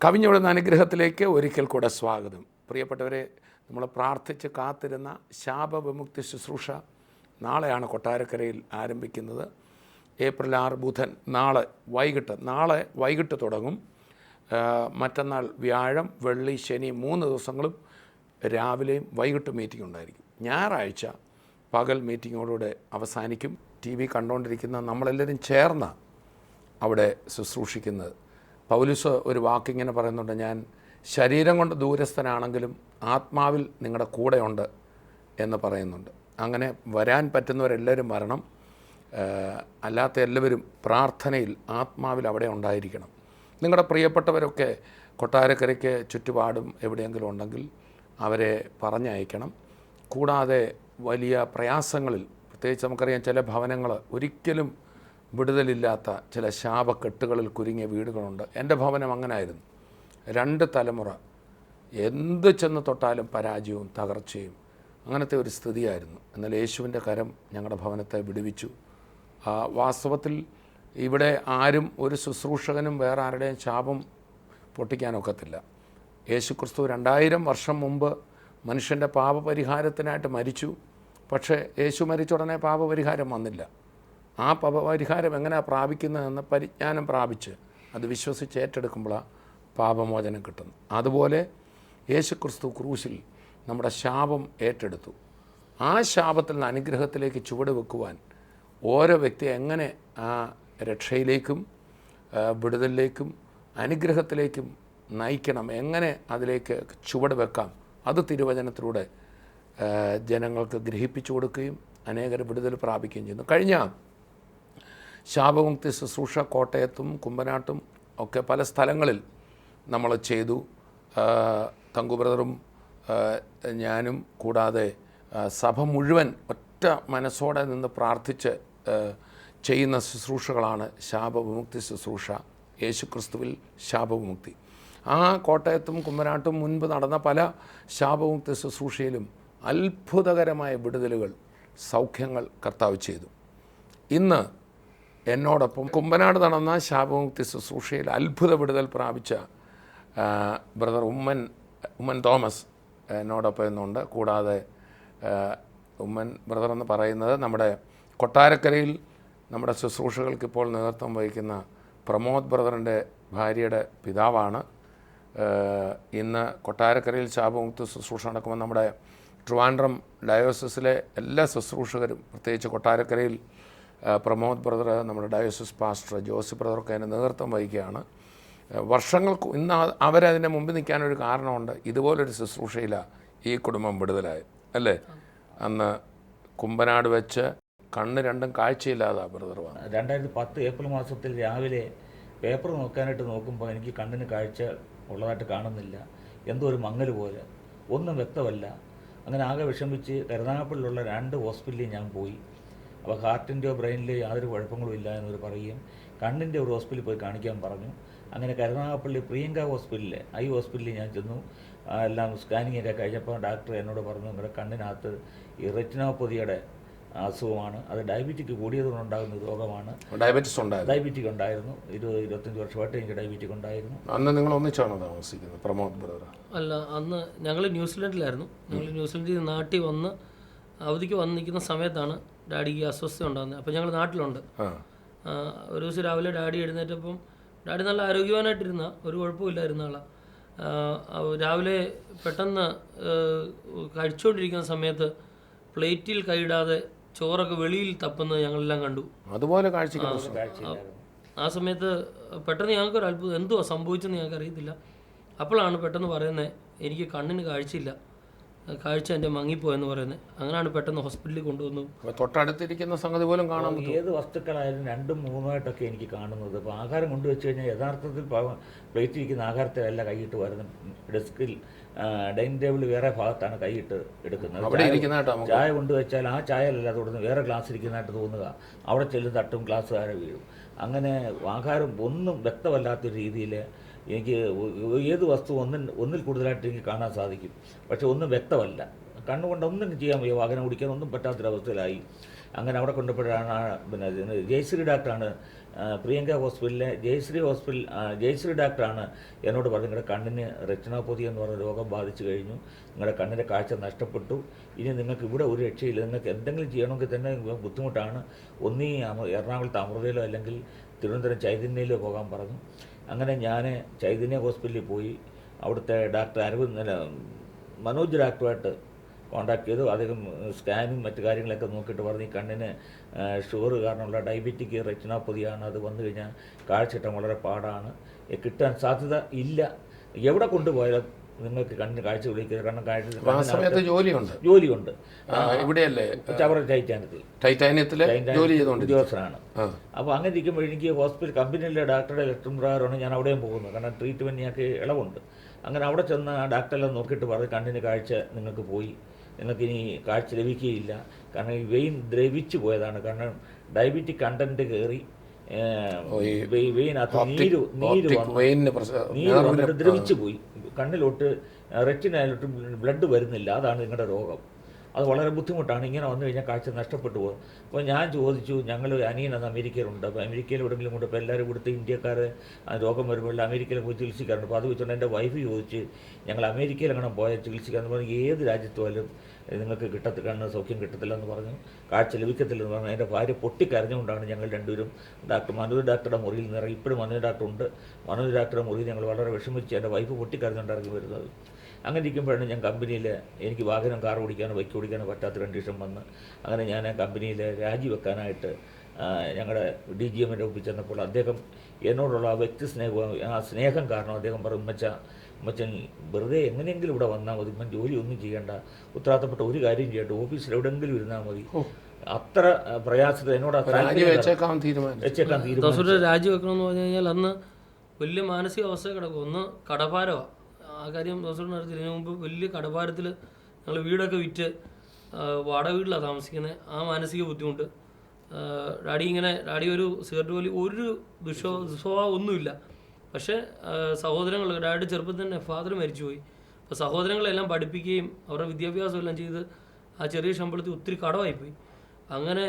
കവിഞ്ഞൊഴുന്ന അനുഗ്രഹത്തിലേക്ക് ഒരിക്കൽ കൂടെ സ്വാഗതം. പ്രിയപ്പെട്ടവരെ, നമ്മൾ പ്രാർത്ഥിച്ച് കാത്തിരുന്ന ശാപവിമുക്തി ശുശ്രൂഷ നാളെയാണ് കൊട്ടാരക്കരയിൽ ആരംഭിക്കുന്നത്. ഏപ്രിൽ 6 ബുധൻ, നാളെ വൈകിട്ട് തുടങ്ങും. മറ്റന്നാൾ വ്യാഴം, വെള്ളി, ശനി 3 ദിവസങ്ങളും രാവിലെയും വൈകിട്ടും മീറ്റിംഗ് ഉണ്ടായിരിക്കും. ഞായറാഴ്ച പകൽ മീറ്റിങ്ങോടുകൂടെ അവസാനിക്കും. TV കണ്ടുകൊണ്ടിരിക്കുന്ന നമ്മളെല്ലാവരും ചേർന്ന അവിടെ ശുശ്രൂഷിക്കുന്നത്. പൗലോസ് ഒരു വാക്കിങ്ങനെ പറയുന്നുണ്ട്, ഞാൻ ശരീരം കൊണ്ട് ദൂരസ്ഥനാണെങ്കിലും ആത്മാവിൽ നിങ്ങളുടെ കൂടെയുണ്ട് എന്ന് പറയുന്നുണ്ട്. അങ്ങനെ വരാൻ പറ്റുന്നവരെല്ലാവരും വരണം. അല്ലാത്ത എല്ലാവരും പ്രാർത്ഥനയിൽ ആത്മാവിൽ അവിടെ ഉണ്ടായിരിക്കണം. നിങ്ങളുടെ പ്രിയപ്പെട്ടവരൊക്കെ കൊട്ടാരക്കരയ്ക്ക് ചുറ്റുപാടും എവിടെയെങ്കിലും ഉണ്ടെങ്കിൽ അവരെ പറഞ്ഞയക്കണം. കൂടാതെ വലിയ പ്രയാസങ്ങളിൽ, പ്രത്യേകിച്ച് നമുക്കറിയാം ചില ഭവനങ്ങൾ ഒരിക്കലും വിടുതലില്ലാത്ത ചില ശാപക്കെട്ടുകളിൽ കുരുങ്ങിയ വീടുകളുണ്ട്. എൻ്റെ ഭവനം അങ്ങനായിരുന്നു. 2 തലമുറ എന്ത് ചെന്ന് തൊട്ടാലും പരാജയവും തകർച്ചയും അങ്ങനത്തെ ഒരു സ്ഥിതിയായിരുന്നു. എന്നാൽ യേശുവിൻ്റെ കരം ഞങ്ങളുടെ ഭവനത്തെ വിടുവിച്ചു. വാസ്തവത്തിൽ ഇവിടെ ആരും, ഒരു ശുശ്രൂഷകനും വേറെ ആരുടെയും ശാപം പൊട്ടിക്കാനൊക്കത്തില്ല. യേശുക്രിസ്തു 2000 വർഷം മുമ്പ് മനുഷ്യൻ്റെ പാപപരിഹാരത്തിനായിട്ട് മരിച്ചു. പക്ഷേ യേശു മരിച്ച ഉടനെ പാപപരിഹാരം വന്നില്ല. ആ പാപപരിഹാരം എങ്ങനെയാണ് പ്രാപിക്കുന്നതെന്ന് പരിജ്ഞാനം പ്രാപിച്ച് അത് വിശ്വസിച്ച് ഏറ്റെടുക്കുമ്പോഴാണ് പാപമോചനം കിട്ടുന്നു. അതുപോലെ യേശുക്രിസ്തു ക്രൂശിൽ നമ്മുടെ ശാപം ഏറ്റെടുത്തു. ആ ശാപത്തിൽ നിന്ന് അനുഗ്രഹത്തിലേക്ക് ചുവട് വെക്കുവാൻ ഓരോ വ്യക്തിയെ എങ്ങനെ ആ രക്ഷയിലേക്കും വിടുതലിലേക്കും അനുഗ്രഹത്തിലേക്കും നയിക്കണം, എങ്ങനെ അതിലേക്ക് ചുവട് വെക്കാം, അത് തിരുവചനത്തിലൂടെ ജനങ്ങൾക്ക് ഗ്രഹിപ്പിച്ചു കൊടുക്കുകയും അനേകർ വിടുതൽ പ്രാപിക്കുകയും ചെയ്യുന്നു. കഴിഞ്ഞ ശാപമുക്തി ശുശ്രൂഷ കോട്ടയത്തും കുമ്പനാട്ടും ഒക്കെ പല സ്ഥലങ്ങളിൽ നമ്മൾ ചെയ്തു. തങ്കു ബ്രദറും ഞാനും കൂടാതെ സഭ മുഴുവൻ ഒറ്റ മനസ്സോടെ നിന്ന് പ്രാർത്ഥിച്ച് ചെയ്യുന്ന ശുശ്രൂഷകളാണ് ശാപവിമുക്തി ശുശ്രൂഷ. യേശുക്രിസ്തുവിൽ ശാപവിമുക്തി. ആ കോട്ടയത്തും കുമ്പനാട്ടും മുൻപ് നടന്ന പല ശാപവിമുക്തി ശുശ്രൂഷയിലും അത്ഭുതകരമായ വിടുതലുകൾ, സൗഖ്യങ്ങൾ കർത്താവ് ചെയ്തു. ഇന്ന് എന്നോടൊപ്പം കുമ്പനാട് നടന്ന ശാപവിമുക്തി ശുശ്രൂഷയിൽ അത്ഭുത വിടുതൽ പ്രാപിച്ച ബ്രദർ ഉമ്മൻ തോമസ് എന്നോടൊപ്പം ഇന്നുണ്ട്. കൂടാതെ ഉമ്മൻ ബ്രദർ എന്ന് പറയുന്നത് നമ്മുടെ കൊട്ടാരക്കരയിൽ നമ്മുടെ ശുശ്രൂഷകൾക്ക് ഇപ്പോൾ നേതൃത്വം വഹിക്കുന്ന പ്രമോദ് ബ്രദറിൻ്റെ ഭാര്യയുടെ പിതാവാണ്. ഇന്ന് കൊട്ടാരക്കരയിൽ ശാപവിമുക്തി ശുശ്രൂഷ നടക്കുമ്പോൾ നമ്മുടെ ട്രിവാൻഡ്രം ഡയോസിസിലെ എല്ലാ ശുശ്രൂഷകരും, പ്രത്യേകിച്ച് കൊട്ടാരക്കരയിൽ പ്രമോദ് ബ്രദർ, നമ്മുടെ ഡയോസിസ് പാസ്റ്റർ ജോസി ബ്രദറൊക്കെ അതിന് നേതൃത്വം വഹിക്കുകയാണ്. വർഷങ്ങൾക്ക് ഇന്ന് അവരതിൻ്റെ മുമ്പിൽ നിൽക്കാനൊരു കാരണമുണ്ട്. ഇതുപോലൊരു ശുശ്രൂഷയിലാണ് ഈ കുടുംബം വിടുതലായത്, അല്ലേ? അന്ന് കുമ്പനാട് വെച്ച് കണ്ണ് രണ്ടും കാഴ്ചയില്ലാതാ ബ്രദർ വന്നു. 2010 ഏപ്രിൽ മാസത്തിൽ രാവിലെ പേപ്പർ നോക്കാനായിട്ട് നോക്കുമ്പോൾ എനിക്ക് കണ്ണിന് കാഴ്ച ഉള്ളതായിട്ട് കാണുന്നില്ല. എന്തോ ഒരു മങ്ങൽ പോലെ, ഒന്നും വ്യക്തമല്ല. അങ്ങനെ ആകെ വിഷമിച്ച് കരുനാഗപ്പള്ളിയിലുള്ള 2 ഹോസ്പിറ്റലിൽ ഞാൻ പോയി. അപ്പോൾ ഹാർട്ടിൻ്റെയോ ബ്രെയിനിലെയോ യാതൊരു കുഴപ്പങ്ങളും ഇല്ല എന്നവർ പറയുകയും കണ്ണിൻ്റെ ഒരു ഹോസ്പിറ്റലിൽ പോയി കാണിക്കാൻ പറഞ്ഞു. അങ്ങനെ കരുനാഗപ്പള്ളി പ്രിയങ്ക ഹോസ്പിറ്റലിൽ, ഐ ഹോസ്പിറ്റലിൽ ഞാൻ ചെന്നു. എല്ലാം സ്കാനിങ് ഒക്കെ കഴിഞ്ഞപ്പോൾ ഡോക്ടർ എന്നോട് പറഞ്ഞു, നിങ്ങളുടെ കണ്ണിനകത്ത് ഈ റെറ്റിനോപ്പതിയുടെ അസുഖമാണ്, അത് ഡയബറ്റിക് കൂടിയതുകൊണ്ടുണ്ടാകുന്ന രോഗമാണ്. ഡയബറ്റിക് ഉണ്ടായിരുന്നു. 20-25 വർഷമായിട്ട് എനിക്ക് ഡയബറ്റിക് ഉണ്ടായിരുന്നു. അന്ന് നിങ്ങൾ ഒന്നിച്ചാണോ താമസിക്കുന്നത് പ്രമോദ് ബ്രദർ? അല്ല, അന്ന് ഞങ്ങൾ ന്യൂസിലൻഡിലായിരുന്നു. ഞങ്ങൾ ന്യൂസിലൻഡിൽ നാട്ടിൽ വന്ന് അവധിക്ക് വന്ന് നിൽക്കുന്ന സമയത്താണ് ഡാഡിക്ക് അസ്വസ്ഥത ഉണ്ടാകുന്നത്. അപ്പോൾ ഞങ്ങൾ നാട്ടിലുണ്ട്. ഒരു ദിവസം രാവിലെ ഡാഡി എഴുന്നേറ്റപ്പം ഡാഡി നല്ല ആരോഗ്യവാനായിട്ടിരുന്ന, ഒരു കുഴപ്പമില്ലായിരുന്ന ആളാണ്. രാവിലെ പെട്ടെന്ന് കഴിച്ചുകൊണ്ടിരിക്കുന്ന സമയത്ത് പ്ലേറ്റിൽ കൈയിടാതെ ചോറൊക്കെ വെളിയിൽ തപ്പുന്നത് ഞങ്ങളെല്ലാം കണ്ടു. അതുപോലെ ആ സമയത്ത് പെട്ടെന്ന് ഞങ്ങൾക്കൊരു അത്ഭുതം, എന്തുവാ സംഭവിച്ചെന്ന് ഞങ്ങൾക്ക് അറിയത്തില്ല. അപ്പോഴാണ് പെട്ടെന്ന് പറയുന്നത്, എനിക്ക് കണ്ണിന് കാഴ്ചയില്ല, കാഴ്ച എൻ്റെ മങ്ങിപ്പോയെന്ന് പറയുന്നത്. അങ്ങനെയാണ് പെട്ടെന്ന് ഹോസ്പിറ്റലിൽ കൊണ്ടുവന്നു. തൊട്ടടുത്തിരിക്കുന്ന സംഗതി പോലും കാണാൻ ഏത് വസ്തുക്കളായാലും 2-3 എനിക്ക് കാണുന്നത്. ഇപ്പോൾ ആഹാരം കൊണ്ടുവച്ച് കഴിഞ്ഞാൽ യഥാർത്ഥത്തിൽ പ്ലേറ്റിരിക്കുന്ന ആഹാരത്തിലല്ല കൈയിട്ട് വരുന്നത്. ഡെസ്കിൽ ഡൈനിങ് ടേബിൾ വേറെ ഭാഗത്താണ് കൈയിട്ട് എടുക്കുന്നത്. ചായ കൊണ്ടുവച്ചാൽ ആ ചായയല്ല തുടർന്ന് വേറെ ഗ്ലാസ് ഇരിക്കുന്നതായിട്ട് തോന്നുക. അവിടെ ചെല്ലും തട്ടും ഗ്ലാസ് താഴെ വീഴും. അങ്ങനെ ആഹാരം ഒന്നും വ്യക്തമല്ലാത്തൊരു രീതിയിൽ എനിക്ക് ഏത് വസ്തു ഒന്നിൽ കൂടുതലായിട്ട് എനിക്ക് കാണാൻ സാധിക്കും. പക്ഷെ ഒന്നും വ്യക്തമല്ല. കണ്ണുകൊണ്ട് ഒന്നും ചെയ്യാൻ വയ്യ, വാഹനം ഓടിക്കാൻ ഒന്നും പറ്റാത്തൊരവസ്ഥയിലായി. അങ്ങനെ അവിടെ കൊണ്ടുപോയപ്പോഴാണ് പിന്നെ ജയശ്രീ ഡാക്ടറാണ് പ്രിയങ്ക ഹോസ്പിറ്റലിലെ ജയശ്രീ ഡാക്ടറാണ് എന്നോട് പറഞ്ഞു, നിങ്ങളുടെ കണ്ണിന് റെറ്റിനോപ്പതി എന്ന് പറഞ്ഞ രോഗം ബാധിച്ചു കഴിഞ്ഞു, നിങ്ങളുടെ കണ്ണിൻ്റെ കാഴ്ച നഷ്ടപ്പെട്ടു, ഇനി നിങ്ങൾക്ക് ഇവിടെ ഒരു രക്ഷയില്ല, നിങ്ങൾക്ക് എന്തെങ്കിലും ചെയ്യണമെങ്കിൽ തന്നെ ബുദ്ധിമുട്ടാണ്, ഒന്നീ എറണാകുളത്ത് അമൃതയിലോ അല്ലെങ്കിൽ തിരുവനന്തപുരം ചൈതന്യയിലോ പോകാൻ പറഞ്ഞു. അങ്ങനെ ഞാൻ ചൈതന്യ ഹോസ്പിറ്റലിൽ പോയി അവിടുത്തെ ഡോക്ടർ മനോജ് ഡാക്ടറുമായിട്ട് കോൺടാക്ട് ചെയ്തു. അദ്ദേഹം സ്കാനും മറ്റു കാര്യങ്ങളൊക്കെ നോക്കിയിട്ട് പറഞ്ഞു, ഈ കണ്ണിന് ഷുഗർ കാരണമുള്ള ഡയബറ്റിക് റെറ്റിനോപ്പതിയാണ്, അത് വന്നു കഴിഞ്ഞാൽ കാഴ്ച കിട്ടാൻ വളരെ പാടാണ്, കിട്ടാൻ സാധ്യത ഇല്ല, എവിടെ കൊണ്ടുപോയാലും നിങ്ങൾക്ക് കണ്ണിന് കാഴ്ച വിളിക്കുക, കാരണം കാഴ്ച ജോലിയുണ്ട് ഇവിടെയല്ലേ ചവറ ടൈറ്റാനിയത്തിൽ ജോലി ചെയ്തുകൊണ്ട് ഉദ്യോഗസ്ഥനാണ്. അപ്പോൾ അങ്ങനെ ഇരിക്കുമ്പോൾ എനിക്ക് ഹോസ്പിറ്റൽ കമ്പനിയിലെ ഡോക്ടറുടെ ലെറ്റർ പ്രകാരമാണ് ഞാൻ അവിടെയും പോകുന്നത്, കാരണം ട്രീറ്റ്മെൻറ്റ് ഞങ്ങൾക്ക് ഇളവുണ്ട്. അങ്ങനെ അവിടെ ചെന്ന് ആ ഡോക്ടറെല്ലാം നോക്കിയിട്ട് പറഞ്ഞു, കണ്ണിന് കാഴ്ച നിങ്ങൾക്ക് പോയി, നിങ്ങൾക്കിനി കാഴ്ച ലഭിക്കുകയില്ല, കാരണം ഈ വെയിൻ ദ്രവിച്ചു പോയതാണ്, കാരണം ഡയബറ്റിക് കണ്ടൻറ്റ് കയറി വെയിനകത്ത് നീര് വന്നിട്ട് ദ്രവിച്ചു പോയി, കണ്ണിലോട്ട് റെറ്റിനയിലോട്ട് ബ്ലഡ് വരുന്നില്ല, അതാണ് നിങ്ങളുടെ രോഗം, അത് വളരെ ബുദ്ധിമുട്ടാണ്, ഇങ്ങനെ വന്നു കഴിഞ്ഞാൽ കാഴ്ച നഷ്ടപ്പെട്ടു പോകും. അപ്പോൾ ഞാൻ ചോദിച്ചു, ഞങ്ങൾ അനിയനത് അമേരിക്കയിലുണ്ട്, അപ്പോൾ അമേരിക്കയിൽ എവിടെയെങ്കിലും കൊണ്ട് ഇപ്പോൾ എല്ലാവരും ഇവിടുത്തെ ഇന്ത്യക്കാർ രോഗം വരുമ്പോൾ അമേരിക്കയിൽ പോയി ചികിത്സിക്കാറുണ്ട്. അപ്പോൾ അത് വെച്ചുകൊണ്ട് എൻ്റെ വൈഫ് ചോദിച്ച്, ഞങ്ങൾ അമേരിക്കയിൽ അങ്ങനെ പോയാൽ ചികിത്സിക്കാമെന്ന് പറഞ്ഞ്, ഏത് രാജ്യത്ത് പോയാലും നിങ്ങൾക്ക് കണ്ണ് സൗഖ്യം കിട്ടത്തില്ലെന്ന് പറഞ്ഞു, കാഴ്ച ലഭിക്കത്തില്ലെന്ന് പറഞ്ഞു. എൻ്റെ ഭാര്യ പൊട്ടിക്കരഞ്ഞുകൊണ്ടാണ് ഞങ്ങൾ രണ്ടുപേരും മനോജ് ഡാക്ടറുടെ മുറിയിൽ നിന്ന് ഇറങ്ങി. ഇപ്പോഴും മനോജ് ഡാക്ടർ ഉണ്ട്, മനോജ് ഡാക്ടറുടെ മുറിയിൽ ഞങ്ങൾ വളരെ വിഷമിച്ച് എൻ്റെ വൈഫ് പൊട്ടിക്കരഞ്ഞുകൊണ്ട് ഇറങ്ങി വരുന്നത്. അങ്ങനെ ഇരിക്കുമ്പോഴാണ് ഞാൻ കമ്പനിയിൽ എനിക്ക് വാഹനം കാർ ഓടിക്കാനോ ബൈക്ക് ഓടിക്കാനോ പറ്റാത്ത കണ്ടീഷൻ വന്ന്, അങ്ങനെ ഞാൻ കമ്പനിയിൽ രാജിവെക്കാനായിട്ട് ഞങ്ങളുടെ DGMൻ്റെ ഒപ്പിൽ ചെന്നപ്പോൾ അദ്ദേഹം എന്നോടുള്ള ആ വ്യക്തി സ്നേഹം കാരണം അദ്ദേഹം പറയും, ഉമ്മച്ചൻ വെറുതെ എങ്ങനെയെങ്കിലും ഇവിടെ വന്നാൽ മതി, ഉമ്മൻ ജോലി ഒന്നും ചെയ്യേണ്ട, ഉത്തരവാദിത്തപ്പെട്ട ഒരു കാര്യം ചെയ്യട്ടെ, ഓഫീസിൽ എവിടെയെങ്കിലും ഇരുന്നാൽ മതി, അത്ര പ്രയാസത്തിൽ എന്നോട് രാജിവെക്കാൻ തീരുമാനിച്ചു. രാജിവെക്കണമെന്ന് പറഞ്ഞു കഴിഞ്ഞാൽ അന്ന് വലിയ മാനസികാവസ്ഥ കിടക്കും. ഒന്ന് കടഭാരമാണ്, ആ കാര്യം ദിവസം ഇതിനു മുമ്പ് വലിയ കടഭാരത്തിൽ ഞങ്ങൾ വീടൊക്കെ വിറ്റ് വാടക വീട്ടിലാണ് താമസിക്കുന്നത്. ആ മാനസിക ബുദ്ധിമുട്ട്, ഡാഡി ഒരു സിഗരറ്റ് വലി ഒരു ദുസ്വഭാവം ഒന്നുമില്ല, പക്ഷേ സഹോദരങ്ങൾ ഡാഡിയുടെ ചെറുപ്പത്തിൽ തന്നെ ഫാദർ മരിച്ചുപോയി. അപ്പോൾ സഹോദരങ്ങളെല്ലാം പഠിപ്പിക്കുകയും അവരുടെ വിദ്യാഭ്യാസം എല്ലാം ചെയ്ത് ആ ചെറിയ ശമ്പളത്തിൽ ഒത്തിരി കടമായിപ്പോയി. അങ്ങനെ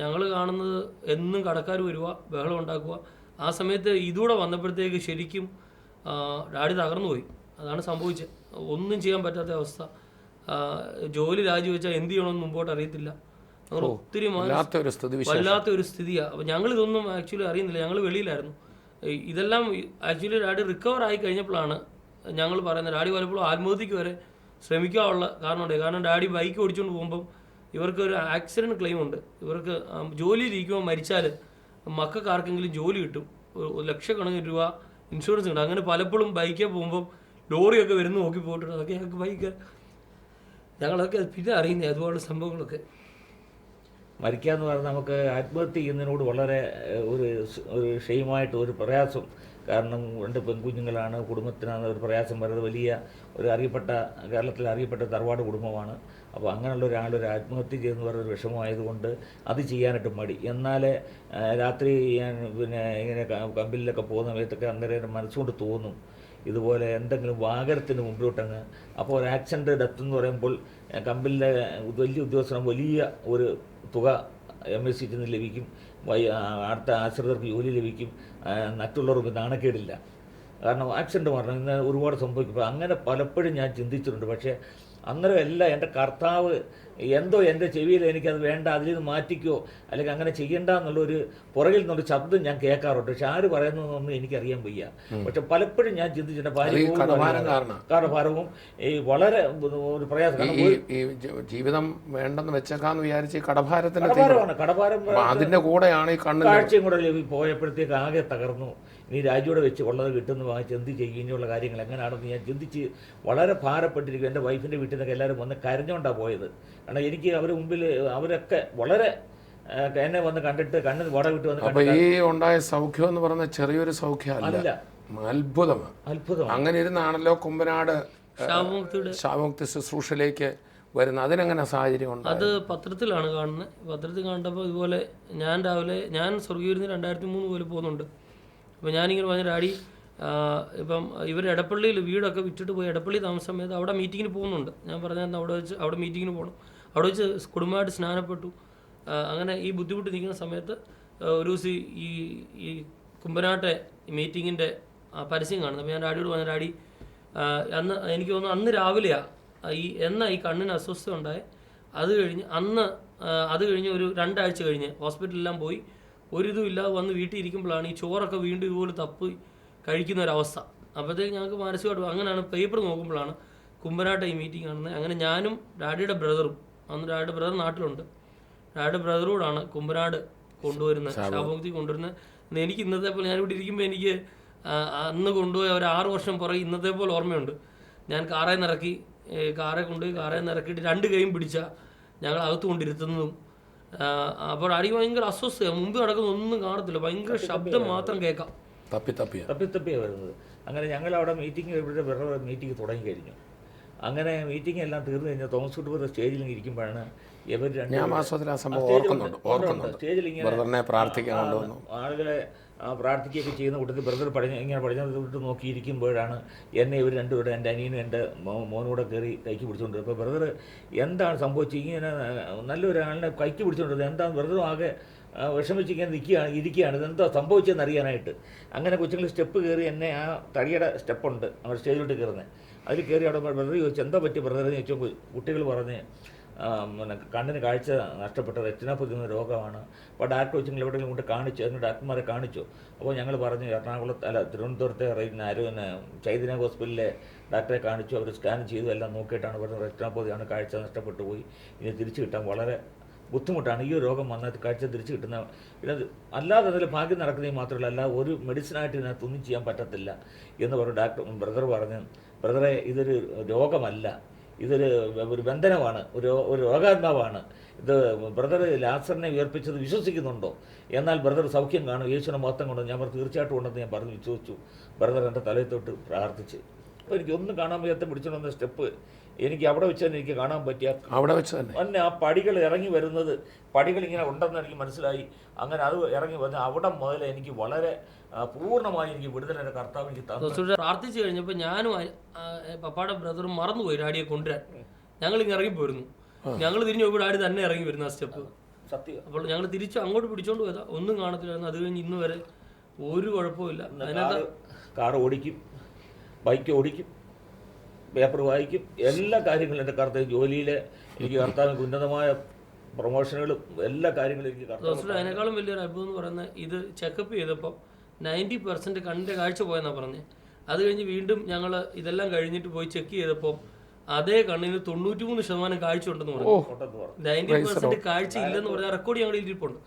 ഞങ്ങൾ കാണുന്നത് എന്നും കടക്കാർ വരിക, ബഹളം ഉണ്ടാക്കുക. ആ സമയത്ത് ഇതുകൂടെ വന്നപ്പോഴത്തേക്ക് ശരിക്കും ഡാഡി തകർന്നു പോയി. അതാണ് സംഭവിച്ചത്. ഒന്നും ചെയ്യാൻ പറ്റാത്ത അവസ്ഥ. ജോലി രാജിവെച്ചാൽ എന്ത് ചെയ്യണമെന്ന് മുമ്പോട്ട് അറിയത്തില്ല. ഞങ്ങൾ ഒത്തിരി വല്ലാത്തൊരു സ്ഥിതിയാണ്. അപ്പോൾ ഞങ്ങളിതൊന്നും ആക്ച്വലി അറിയുന്നില്ല, ഞങ്ങൾ വെളിയിലായിരുന്നു. ഇതെല്ലാം ആക്ച്വലി ഡാഡി റിക്കവർ ആയി കഴിഞ്ഞപ്പോഴാണ് ഞങ്ങൾ പറയുന്നത്. ഡാഡി പലപ്പോഴും ആത്മഹത്യക്ക് വരെ ശ്രമിക്കാനുള്ള കാരണമുണ്ട്. കാരണം ഡാഡി ബൈക്ക് ഓടിച്ചുകൊണ്ട് പോകുമ്പം ഇവർക്കൊരു ആക്സിഡൻറ്റ് ക്ലെയിം ഉണ്ട്. ഇവർക്ക് ജോലിയിലിരിക്കുമ്പോൾ മരിച്ചാൽ മക്കൾക്ക് ആർക്കെങ്കിലും ജോലി കിട്ടും, ലക്ഷക്കണക്കിന് രൂപ ഇൻഷുറൻസ് ഉണ്ട്. അങ്ങനെ പലപ്പോഴും ബൈക്കിൽ പോകുമ്പം ലോറിയൊക്കെ വരുന്ന നോക്കി പോയിട്ടുണ്ട്. അതൊക്കെ ഞങ്ങൾക്ക് ഞങ്ങളൊക്കെ പിന്നെ അറിയുന്നത് അതുപോലുള്ള സംഭവങ്ങളൊക്കെ. മരിക്കാന്ന് പറഞ്ഞാൽ നമുക്ക് ആത്മഹത്യ ചെയ്യുന്നതിനോട് വളരെ ഒരു ഷെയിമായിട്ട് ഒരു പ്രയാസം. കാരണം 2 പെൺകുഞ്ഞുങ്ങളാണ്, കുടുംബത്തിനാണ് ഒരു പ്രയാസം വരുന്നത്. വലിയ കേരളത്തിൽ അറിയപ്പെട്ട തറവാട് കുടുംബമാണ്. അപ്പോൾ അങ്ങനെയുള്ള ഒരാളൊരു ആത്മഹത്യ ചെയ്യുന്ന പറയുന്ന വിഷമമായതുകൊണ്ട് അത് ചെയ്യാനായിട്ട് മടി. എന്നാൽ രാത്രി ഞാൻ ഇങ്ങനെ കമ്പനിയിലൊക്കെ പോകുന്ന സമയത്തൊക്കെ അന്നേരം മനസ്സുകൊണ്ട് തോന്നും ഇതുപോലെ എന്തെങ്കിലും വാഹനത്തിന് മുമ്പിലോട്ടങ്ങ്. അപ്പോൾ ഒരു ആക്സിഡൻറ്റ് ഡെത്ത് എന്ന് പറയുമ്പോൾ കമ്പനിയിലെ വലിയ ഉദ്യോഗസ്ഥന് വലിയ ഒരു തുക MSC നിന്ന് ലഭിക്കും, അടുത്ത ആശ്രിതർക്ക് ജോലി ലഭിക്കും, മറ്റുള്ളവർക്ക് നാണക്കേടില്ല. കാരണം ആക്സിഡൻറ്റ് മരണം ഇന്ന് ഒരുപാട് സംഭവിക്കും. അങ്ങനെ പലപ്പോഴും ഞാൻ ചിന്തിച്ചിട്ടുണ്ട്. പക്ഷേ അന്നേരം എല്ലാം എൻ്റെ കർത്താവ് എന്തോ എൻ്റെ ചെവിയിൽ എനിക്കത് വേണ്ട, അതിൽ നിന്ന് മാറ്റിക്കോ അല്ലെങ്കിൽ അങ്ങനെ ചെയ്യണ്ട എന്നുള്ളൊരു പുറകിൽ നിന്നൊരു ശബ്ദം ഞാൻ കേൾക്കാറുണ്ട്. പക്ഷെ ആര് പറയുന്നതൊന്നും എനിക്കറിയാൻ വയ്യ. പക്ഷെ പലപ്പോഴും ഞാൻ ചിന്തിച്ചിട്ടുണ്ട് ഭാരവും ഈ വളരെ ഒരു പ്രയാസം. ജീവിതം വേണ്ടെന്ന് വെച്ചേക്കാന്ന് വിചാരിച്ച് കടഭാരം അതിൻ്റെ കൂടെയാണ് ഈ കാഴ്ചയും കൂടെ പോയപ്പോഴത്തേക്ക് ആകെ തകർന്നു. നീ രാജ്യോടെ വെച്ച് ഉള്ളത് കിട്ടുന്ന വാങ്ങിച്ച് എന്ത് ചെയ്യും, ഇനിയുള്ള കാര്യങ്ങൾ എങ്ങനെയാണെന്ന് ഞാൻ ചിന്തിച്ച് വളരെ ഭാരപ്പെട്ടിരിക്കും. എൻ്റെ വൈഫിൻ്റെ വീട്ടിൽ നിന്നൊക്കെ എല്ലാവരും വന്ന് കരഞ്ഞുകൊണ്ടാണ് പോയത്. കാരണം എനിക്ക് അവരുടെ മുമ്പിൽ അവരൊക്കെ വളരെ എന്നെ വന്ന് കണ്ടിട്ട് കണ്ണിൽ വട വിട്ട് വന്ന്. ഈ ഉണ്ടായ സൗഖ്യം എന്ന് പറഞ്ഞ ചെറിയൊരു സൗഖ്യമല്ല, അത്ഭുതം. അങ്ങനെ ഇരുന്നാണല്ലോ കുമ്പനാട് ശാപമുക്തി ശുശ്രൂഷയിലേക്ക് വരുന്നത്. അതിനെങ്ങനെ സാഹചര്യം ഉണ്ട്? അത് പത്രത്തിലാണ് കാണുന്നത്. പത്രത്തിൽ കണ്ടപ്പോൾ ഇതുപോലെ ഞാൻ സ്വർഗീയത്തിന് 2003 പോലെ പോകുന്നുണ്ട്. അപ്പോൾ ഞാനിങ്ങനെ പറഞ്ഞ ഡാഡി ഇപ്പം ഇവർ എടപ്പള്ളിയിൽ വീടൊക്കെ വിറ്റിട്ട് പോയി എടപ്പള്ളി താമസ സമയത്ത് അവിടെ മീറ്റിങ്ങിന് പോകുന്നുണ്ട്. ഞാൻ പറഞ്ഞാൽ അവിടെ മീറ്റിങ്ങിന് പോകണം. അവിടെ വെച്ച് കുടുംബമായിട്ട് സ്നാനപ്പെട്ടു. അങ്ങനെ ഈ ബുദ്ധിമുട്ട് നിൽക്കുന്ന സമയത്ത് ഒരു ദിവസം ഈ കുമ്പനാട്ടെ മീറ്റിങ്ങിൻ്റെ പരസ്യം കാണുന്നത്. അപ്പോൾ ഞാൻ ഡാഡിയോട് പറഞ്ഞ ഡാഡി അന്ന് എനിക്ക് തോന്നുന്നു അന്ന് രാവിലെയാണ് ഈ കണ്ണിന് അസ്വസ്ഥത ഉണ്ടായ. അത് കഴിഞ്ഞ് ഒരു 2 ആഴ്ച കഴിഞ്ഞ് ഹോസ്പിറ്റലിലെല്ലാം പോയി ഒരിതും ഇല്ലാതെ വന്ന് വീട്ടിൽ ഇരിക്കുമ്പോഴാണ് ഈ ചോറൊക്കെ വീണ്ടും ഇതുപോലെ തപ്പി കഴിക്കുന്ന ഒരവസ്ഥ. അപ്പോഴത്തേക്ക് ഞങ്ങൾക്ക് മാനസികമായിട്ട് അങ്ങനെയാണ് പേപ്പർ നോക്കുമ്പോഴാണ് കുമ്പനാട്ടെ ഈ മീറ്റിംഗ് കാണുന്നത്. അങ്ങനെ ഞാനും ഡാഡിയുടെ ബ്രദറും, അന്ന് ഡാഡിയുടെ ബ്രദർ നാട്ടിലുണ്ട്, ഡാഡിയുടെ ബ്രദറോടാണ് കുമ്പനാട് കൊണ്ടുവരുന്നത്, ശാപമുക്തി കൊണ്ടുവരുന്നത്. എനിക്ക് ഇന്നത്തെ പോലെ ഞാനിവിടെ ഇരിക്കുമ്പോൾ എനിക്ക് അന്ന് കൊണ്ടുപോയ ഒരു 6 വർഷം പുറകെ ഇന്നത്തെ പോലെ ഓർമ്മയുണ്ട്. ഞാൻ കാറേ നിറക്കിയിട്ട് 2 കൈയും പിടിച്ച ഞങ്ങൾ അകത്ത് കൊണ്ടിരുത്തുന്നതും. അപ്പോൾ അടിക്ക് ഭയങ്കര അസ്വസ്ഥയാണ്. മുമ്പ് നടക്കുന്ന ഒന്നും കാണത്തില്ല, ഭയങ്കര ശബ്ദം മാത്രം കേൾക്കാം. തപ്പിയാണ് വരുന്നത്. അങ്ങനെ ഞങ്ങളവിടെ ഇവിടെ മീറ്റിംഗ് തുടങ്ങിക്കഴിഞ്ഞു. അങ്ങനെ മീറ്റിംഗ് എല്ലാം തീർന്നു കഴിഞ്ഞാൽ തോമസ് കുട്ടി സ്റ്റേജിൽ ഇരിക്കുമ്പോഴാണ് ഇവർ സ്റ്റേജിൽ ഇങ്ങനെ ആളുകളെ പ്രാർത്ഥിക്കുകയൊക്കെ ചെയ്യുന്ന കൂട്ടത്തിൽ ബ്രദർ പഠിച്ചിട്ട് നോക്കിയിരിക്കുമ്പോഴാണ് എന്നെ ഇവർ രണ്ടുപേരും, എൻ്റെ അനിയനും എൻ്റെ മോനൂടെ കയറി കൈക്ക് പിടിച്ചുകൊണ്ട്. അപ്പോൾ ബ്രദർ എന്താണ് സംഭവിച്ചത്, ഇങ്ങനെ നല്ലൊരാളിനെ കൈക്ക് പിടിച്ചുകൊണ്ടത് എന്താണ്? ബ്രദറും ആകെ വിഷമിച്ചിങ്ങനെ ഇരിക്കുകയാണ്, ഇതെന്താ സംഭവിച്ചതെന്ന് അറിയാനായിട്ട്. അങ്ങനെ കൊച്ചുങ്ങൾ സ്റ്റെപ്പ് കയറി എന്നെ ആ തടിയുടെ സ്റ്റെപ്പുണ്ട് അവർ സ്റ്റേജിലോട്ട് കയറുന്നത്, അതിൽ കയറി അവിടെ ബ്രദർ ചോദിച്ചു എന്താ പറ്റി ബ്രദറെന്ന് ചോദിച്ചപ്പോൾ കുട്ടികൾ പറഞ്ഞ് കണ്ണിന് കാഴ്ച നഷ്ടപ്പെട്ട റെറ്റിനോപ്പതി എന്ന രോഗമാണ്. അപ്പോൾ ഡാക്ടർ വെച്ചെങ്കിൽ എവിടെയെങ്കിലും കൊണ്ട് കാണിച്ചു, അതിന് ഡാക്ടർമാരെ കാണിച്ചു. അപ്പോൾ ഞങ്ങൾ പറഞ്ഞു തിരുവനന്തപുരത്തെ ചൈതന്യ ഹോസ്പിറ്റലിലെ ഡാക്ടറെ കാണിച്ചു. അവർ സ്കാൻ ചെയ്തു, എല്ലാം നോക്കിയിട്ടാണ് പറഞ്ഞത് റെറ്റിനോപ്പതിയാണ്, കാഴ്ച നഷ്ടപ്പെട്ടു പോയി, ഇനി തിരിച്ചു കിട്ടാൻ വളരെ ബുദ്ധിമുട്ടാണ്. ഈ ഒരു രോഗം വന്നാൽ കാഴ്ച തിരിച്ചു കിട്ടുന്ന ഇത് അല്ലാതെ അതിൽ ഭാഗ്യം നടക്കുന്നതിന് മാത്രമല്ല, അല്ല ഒരു മെഡിസിനായിട്ട് ഇതിനകത്തൊന്നും ചെയ്യാൻ പറ്റത്തില്ല എന്ന് പറഞ്ഞു ബ്രദർ പറഞ്ഞു. ബ്രദറെ, ഇതൊരു രോഗമല്ല, ഇതൊരു ബന്ധനമാണ്, ഒരു രോഗാത്മാവാണ്. ഇത് ബ്രദർ ലാസറിനെ ഉയർപ്പിച്ചത് വിശ്വസിക്കുന്നുണ്ടോ? എന്നാൽ ബ്രദർ സൗഖ്യം കാണും, യേശുവിനെ മൊത്തം കൊണ്ടു. ഞാൻ തീർച്ചയായിട്ടും ഉണ്ടെന്ന് ഞാൻ പറഞ്ഞ് വിശ്വസിച്ചു. ബ്രദർ എൻ്റെ തലയിൽ തൊട്ട് പ്രാർത്ഥിച്ച്. അപ്പോൾ എനിക്ക് ഒന്നും കാണാൻ വയ്യാത്ത പിടിച്ചുകൊണ്ട് വന്ന സ്റ്റെപ്പ് എനിക്ക് അവിടെ വെച്ച് തന്നെ എനിക്ക് കാണാൻ പറ്റിയ അവിടെ വെച്ച് തന്നെ ആ പടികൾ ഇറങ്ങി വരുന്നത്, പടികൾ ഇങ്ങനെ ഉണ്ടെന്ന് എനിക്ക് മനസ്സിലായി. അങ്ങനെ അത് ഇറങ്ങി വന്ന് അവിടെ മുതൽ എനിക്ക് വളരെ പൂർണ്ണമായി എനിക്ക് വിടുതൽ എൻ്റെ കർത്താവ് എനിക്ക് തന്നു. പ്രാർത്ഥിച്ചു കഴിഞ്ഞപ്പോൾ ഞാനും പപ്പായുടെ ബ്രദറും മറന്നുപോയി ഡാഡിയെ കൊണ്ടുവരാൻ. ഞങ്ങളിങ്ങനെ ഇറങ്ങിപ്പോയിരുന്നു. ഞങ്ങൾ തിരിഞ്ഞു പോയി ഡാഡി തന്നെ ഇറങ്ങി വരുന്ന ആ സ്റ്റെപ്പ്. സത്യം. അപ്പോൾ ഞങ്ങൾ തിരിച്ച് അങ്ങോട്ട് പിടിച്ചോണ്ട് പോയതാ, ഒന്നും കാണത്തില്ലായിരുന്നു. അത് കഴിഞ്ഞ് ഇന്ന് വരെ ഒരു കുഴപ്പമില്ല. അതിനകത്ത് കാർ ഓടിക്കും, ബൈക്ക് ഓടിക്കും, പേപ്പർ വായിക്കും, എല്ലാ കാര്യങ്ങളും എൻ്റെ കർത്താവ് ജോലിയിൽ എനിക്ക് കർത്താവിന് ഉന്നതമായ പ്രൊമോഷനുകളും എല്ലാ കാര്യങ്ങളും എനിക്ക് കർത്താവ്. അതിനേക്കാളും വലിയൊരു അത്ഭുതം എന്ന് പറയുന്നത്, ഇത് ചെക്കപ്പ് ചെയ്തപ്പോൾ 90% കണ്ണിൻ്റെ കാഴ്ച പോയെന്നാണ് പറഞ്ഞത്. അത് കഴിഞ്ഞ് വീണ്ടും ഞങ്ങൾ ഇതെല്ലാം കഴിഞ്ഞിട്ട് പോയി ചെക്ക് ചെയ്തപ്പോൾ അതേ കണ്ണിന് 93% കാഴ്ച ഉണ്ടെന്ന് പറഞ്ഞു. 90% കാഴ്ച ഇല്ലെന്ന് പറഞ്ഞാൽ റെക്കോർഡ് ഞങ്ങളുടെ ഇരിപ്പുണ്ട്.